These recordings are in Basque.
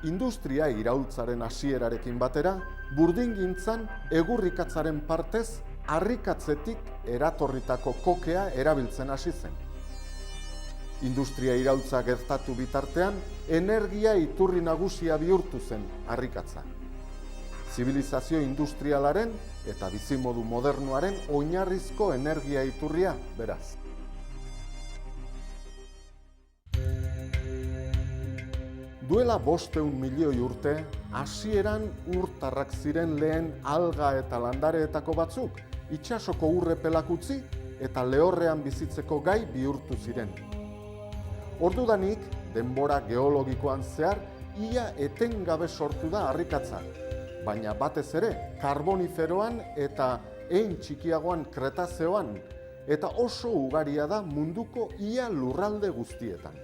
Industria iraultzaren hasierarekin batera, burdingintzan egurrikatzaren partez harrikatzetik eratorritako kokea erabiltzen hasi zen. Industria iraultza gertatu bitartean, energia iturri nagusia bihurtu zen harrikatza. Zibilizazio industrialaren eta bizimodu modernoaren oinarrizko energia iturria, beraz. Duela 500 milioi urte, hasieran urtarrak ziren lehen alga eta landareetako batzuk, itsasoko urrepelak utzi eta lehorrean bizitzeko gai bihurtu ziren. Ordudanik, denbora geologikoan zehar, ia etengabe sortu da harrikatza, baina batez ere karboniferoan eta hein txikiagoan kretazeoan, eta oso ugaria da munduko ia lurralde guztietan.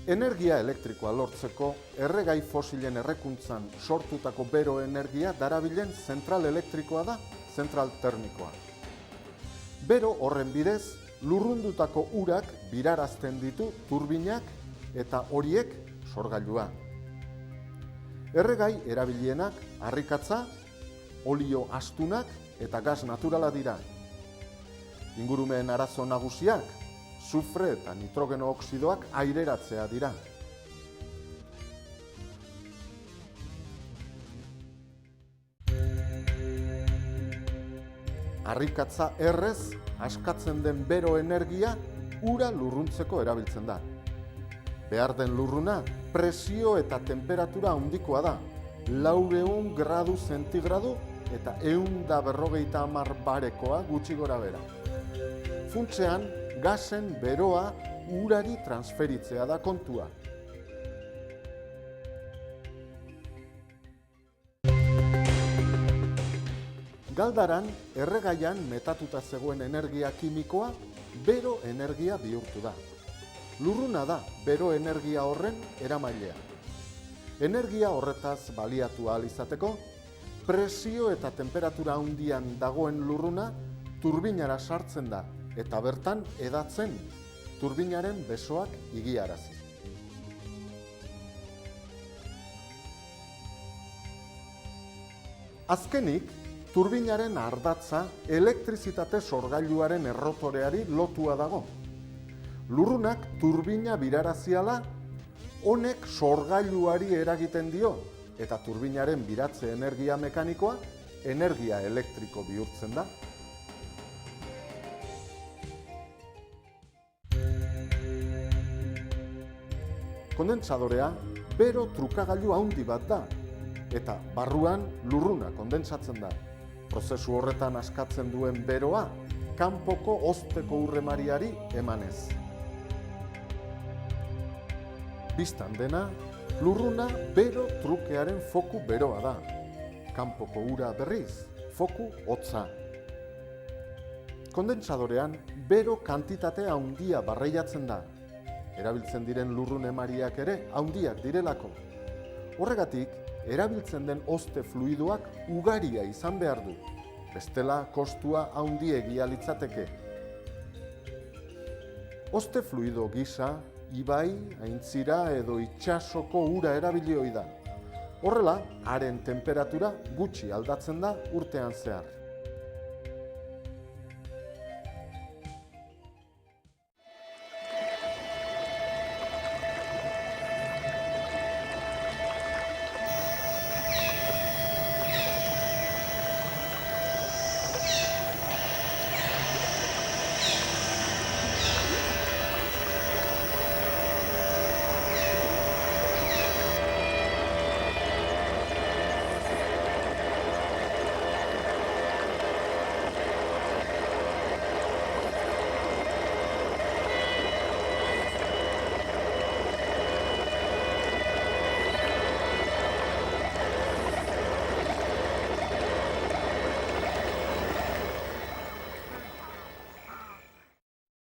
Energia elektrikoa lortzeko, erregai fosilen errekuntzan sortutako bero energia darabilen zentral elektrikoa da, zentral termikoa. Bero horren bidez, lurrundutako urak birarazten ditu turbinak eta horiek sorgailua. Erregai erabilienak harrikatza, olio astunak eta gas naturala dira. Ingurumen arazo nagusiak, sufre eta nitrogeno oxidoak aireratzea dira. Harrikatza errez, askatzen den bero energia ura lurruntzeko erabiltzen da. Behar den lurruna, presio eta temperatura handikoa da, 400 gradu zentigradu eta 150 barekoa gutxi gora bera. Funtsean, gasen beroa urari transferitzea da kontua. Galdaran, erregaian metatuta zegoen energia kimikoa bero energia bihurtu da. Lurruna da bero energia horren eramailea. Energia horretaz baliatu ahal izateko, presio eta temperatura handian dagoen lurruna turbinara sartzen da, eta bertan edatzen, turbinaren besoak igiarazi. Azkenik, turbinaren ardatza elektrizitate sorgailuaren errotoreari lotua dago. Lurrunak turbina biraraziala, honek sorgailuari eragiten dio, eta turbinaren biratze energia mekanikoa energia elektriko bihurtzen da. Kondentsadorea bero trukagailu handi bat da, eta barruan lurruna kondentsatzen da. Prozesu horretan askatzen duen beroa, kanpoko hozteko urremariari emanez. Bistan dena, lurruna bero trukearen foku beroa da. Kanpoko ura berriz, foku hotza. Kondentsadorean bero kantitatea handia barreiatzen da. Erabiltzen diren lurrun emariak ere handiak direlako. Horregatik, erabiltzen den hozte fluidoak ugaria izan behar du. Bestela kostua handiegia litzateke. Hozte fluido gisa, ibai, aintzira edo itsasoko ura erabili ohi da. Horrela, haren temperatura gutxi aldatzen da urtean zehar.